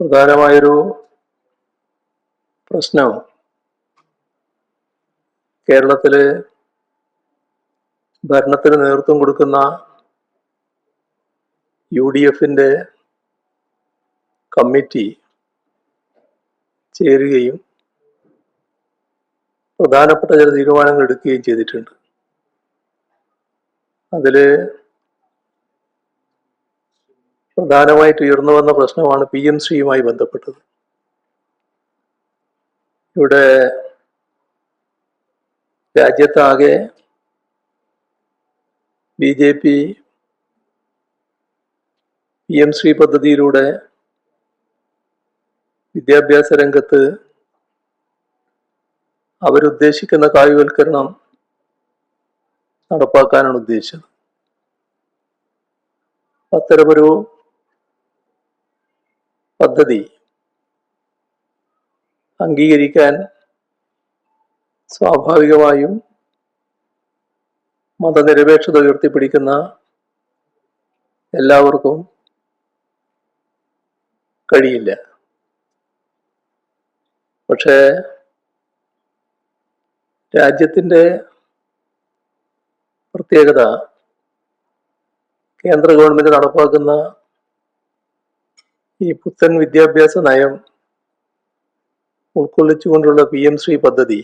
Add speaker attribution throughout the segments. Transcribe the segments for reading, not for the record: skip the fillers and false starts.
Speaker 1: പ്രധാനമായൊരു പ്രശ്നം കേരളത്തില് ഭരണത്തിന് നേതൃത്വം കൊടുക്കുന്ന UDFന്റെ കമ്മിറ്റി ചേരുകയും പ്രധാനപ്പെട്ട ചില തീരുമാനങ്ങൾ എടുക്കുകയും ചെയ്തിട്ടുണ്ട്. അതില് പ്രധാനമായിട്ട് ഉയർന്നു വന്ന പ്രശ്നമാണ് PMശ്രീയുമായി ബന്ധപ്പെട്ടത്. ഇവിടെ രാജ്യത്താകെ BJP PMശ്രീ പദ്ധതിയിലൂടെ വിദ്യാഭ്യാസ രംഗത്ത് അവരുദ്ദേശിക്കുന്ന കായികവൽക്കരണം നടപ്പാക്കാനാണ് ഉദ്ദേശിച്ചത്. അത്തരമൊരു പദ്ധതി അംഗീകരിക്കാൻ സ്വാഭാവികമായും മതനിരപേക്ഷത ഉയർത്തിപ്പിടിക്കുന്ന എല്ലാവർക്കും കഴിയില്ല. പക്ഷേ രാജ്യത്തിൻ്റെ പ്രത്യേകത കേന്ദ്ര ഗവൺമെന്റ് നടപ്പാക്കുന്ന ഈ പുത്തൻ വിദ്യാഭ്യാസ നയം ഉൾക്കൊള്ളിച്ചുകൊണ്ടുള്ള PMശ്രീ പദ്ധതി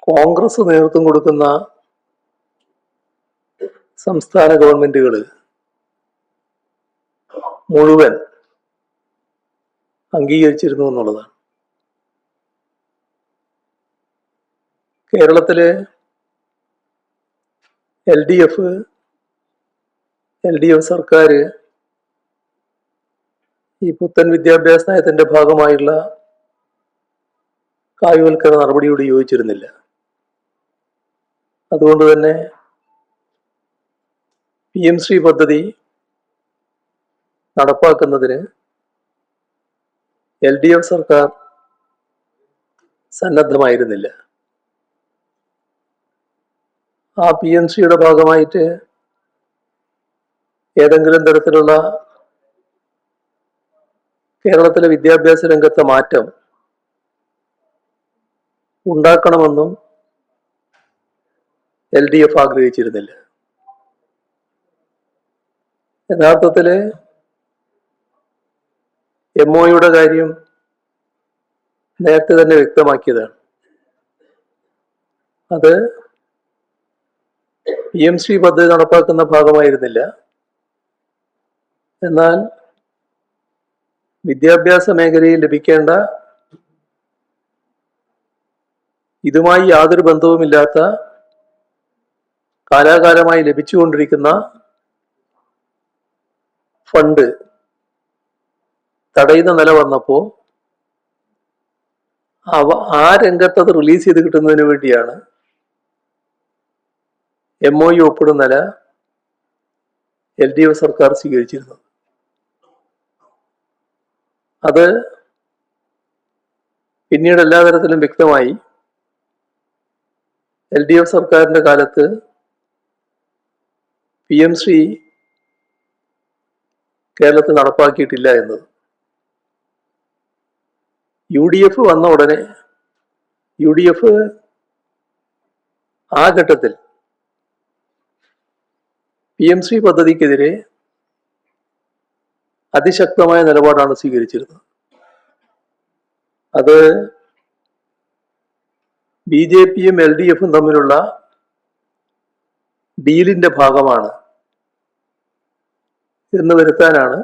Speaker 1: കോൺഗ്രസ് നേതൃത്വം കൊടുക്കുന്ന സംസ്ഥാന ഗവൺമെന്റുകൾ മുഴുവൻ അംഗീകരിച്ചിരുന്നു എന്നുള്ളതാണ്. കേരളത്തിലെ LDF സർക്കാർ ഈ പുത്തൻ വിദ്യാഭ്യാസ നയത്തിന്റെ ഭാഗമായുള്ള കായികവൽക്കരണ നടപടിയോട് യോജിച്ചിരുന്നില്ല. അതുകൊണ്ട് തന്നെ PMശ്രീ പദ്ധതി നടപ്പാക്കുന്നതിന് LDF സർക്കാർ സന്നദ്ധമായിരുന്നില്ല. ആ PMശ്രീയുടെ ഭാഗമായിട്ട് ഏതെങ്കിലും തരത്തിലുള്ള കേരളത്തിലെ വിദ്യാഭ്യാസ രംഗത്തെ മാറ്റം ഉണ്ടാക്കണമെന്നും LDF ആഗ്രഹിച്ചിരുന്നില്ല. യഥാർത്ഥത്തില് MOയുടെ കാര്യം നേരത്തെ തന്നെ വ്യക്തമാക്കിയതാണ്. അത് PMശ്രീ പദ്ധതി നടപ്പാക്കുന്ന ഭാഗമായിരുന്നില്ല. എന്നാൽ വിദ്യാഭ്യാസ മേഖലയിൽ ലഭിക്കേണ്ട ഇതുമായി യാതൊരു ബന്ധവുമില്ലാത്ത കാലാകാലമായി ലഭിച്ചുകൊണ്ടിരിക്കുന്ന ഫണ്ട് തടയുന്ന നില വന്നപ്പോൾ ആ രംഗത്ത് അത് റിലീസ് ചെയ്ത് കിട്ടുന്നതിന് വേണ്ടിയാണ് MOU ഒപ്പിടുന്ന നില LDF സർക്കാർ സ്വീകരിച്ചിരുന്നത്. അത് പിന്നീട് എല്ലാ തരത്തിലും വ്യക്തമായി. LDF സർക്കാരിന്റെ കാലത്ത് PMശ്രീ കേരളത്തിൽ നടപ്പാക്കിയിട്ടില്ല എന്നത്. UDF വന്ന ഉടനെ UDF ആ ഘട്ടത്തിൽ PMശ്രീ പദ്ധതിക്കെതിരെ അതിശക്തമായ നിലപാടാണ് സ്വീകരിച്ചിരുന്നത്. അത് BJPയും LDFും തമ്മിലുള്ള ഡീലിന്റെ ഭാഗമാണ് എന്ന് വരുത്താനാണ്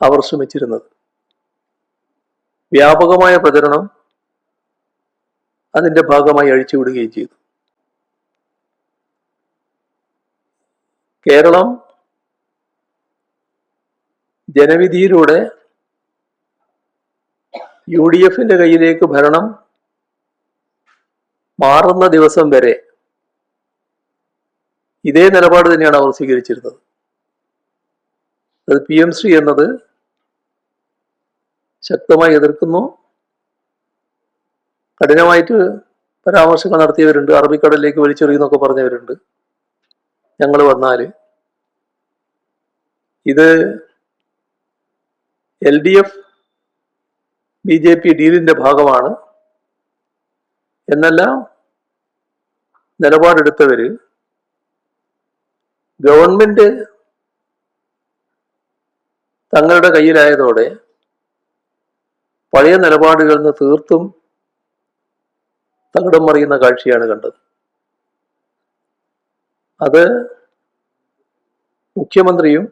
Speaker 1: അവർ ശ്രമിച്ചിരുന്നത്. വ്യാപകമായ പ്രചരണം അതിന്റെ ഭാഗമായി അഴിച്ചുവിടുകയും ചെയ്തു. കേരളം ജനവിധിയിലൂടെ UDFന്റെ കയ്യിലേക്ക് ഭരണം മാറുന്ന ദിവസം വരെ ഇതേ നിലപാട് തന്നെയാണ് അവർ സ്വീകരിച്ചിരുന്നത്. അത് PMശ്രീ എന്നത് ശക്തമായി എതിർക്കുന്നു. കഠിനമായിട്ട് പരാമർശങ്ങൾ നടത്തിയവരുണ്ട്. അറബിക്കടലിലേക്ക് വലിച്ചെറിയുന്നൊക്കെ പറഞ്ഞവരുണ്ട്. ഞങ്ങൾ വന്നാൽ ഇത് LDF BJP ഡീലിന്റെ ഭാഗമാണ് എന്നെല്ലാം നിലപാടെടുത്തവര് ഗവൺമെന്റ് തങ്ങളുടെ കയ്യിലായതോടെ പഴയ നിലപാടുകളിൽ നിന്ന് തീർത്തും തകിടം മറിയുന്ന കാഴ്ചയാണ് കണ്ടത്. അത് മുഖ്യമന്ത്രിയും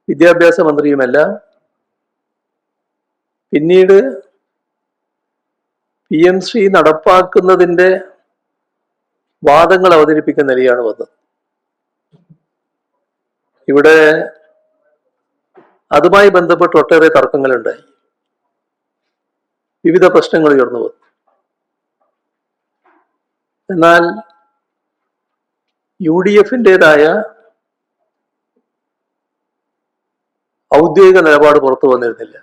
Speaker 1: വിദ്യാഭ്യാസ മന്ത്രിയുമെല്ലാം പിന്നീട് PMC നടപ്പാക്കുന്നതിൻ്റെ വാദങ്ങൾ അവതരിപ്പിക്കുന്ന നിലയാണ് വന്നത്. ഇവിടെ അതുമായി ബന്ധപ്പെട്ട് ഒട്ടേറെ തർക്കങ്ങളുണ്ടായി, വിവിധ പ്രശ്നങ്ങൾ ഉയർന്നു വന്നു. എന്നാൽ UDFൻ്റെതായ ഔദ്യോഗിക നിലപാട് പുറത്തു വന്നിരുന്നില്ല.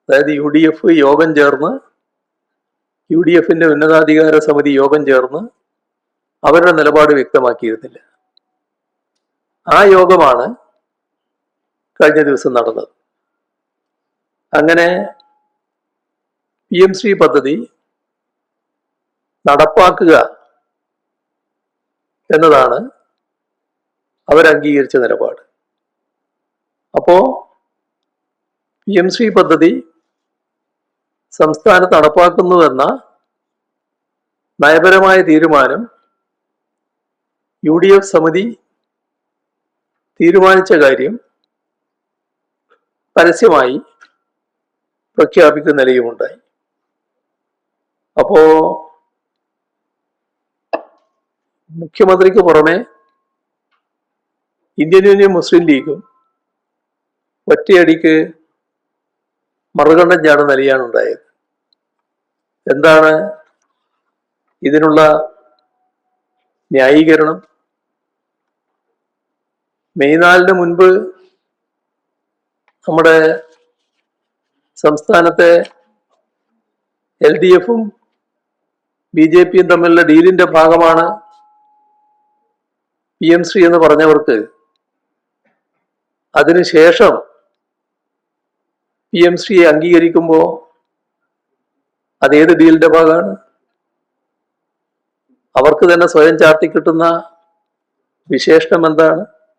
Speaker 1: അതായത് UDF യോഗം ചേർന്ന്, UDFൻ്റെ ഉന്നതാധികാര സമിതി യോഗം ചേർന്ന് അവരുടെ നിലപാട് വ്യക്തമാക്കിയിരുന്നില്ല. ആ യോഗമാണ് കഴിഞ്ഞ ദിവസം നടന്നത്. അങ്ങനെ PMC പദ്ധതി നടപ്പാക്കുക എന്നതാണ് അവരംഗീകരിച്ച നിലപാട്. അപ്പോ PMC പദ്ധതി സംസ്ഥാനത്ത് നടപ്പാക്കുന്നുവെന്ന നയപരമായ തീരുമാനം UDF സമിതി തീരുമാനിച്ച കാര്യം പരസ്യമായി പ്രഖ്യാപിക്കുന്ന നിലയുമുണ്ടായി. അപ്പോ മുഖ്യമന്ത്രിക്ക് പുറമെ ഇന്ത്യൻ യൂണിയൻ മുസ്ലിം ലീഗും ഒറ്റയടിക്ക് മറുകണ്ഠം ചാടുന്ന നിലയാണ് ഉണ്ടായത്. എന്താണ് ഇതിനുള്ള ന്യായീകരണം? മെയ് 4 മുൻപ് നമ്മുടെ സംസ്ഥാനത്തെ LDFും BJPയും തമ്മിലുള്ള ഡീലിന്റെ ഭാഗമാണ് PMC എന്ന് പറഞ്ഞവർക്ക് അതിനുശേഷം PMCയെ അംഗീകരിക്കുമ്പോൾ അതേത് ഡീലിന്റെ ഭാഗമാണ്? അവർക്ക് തന്നെ സ്വയം ചാർത്തി കിട്ടുന്ന വിശേഷണം എന്താണ്?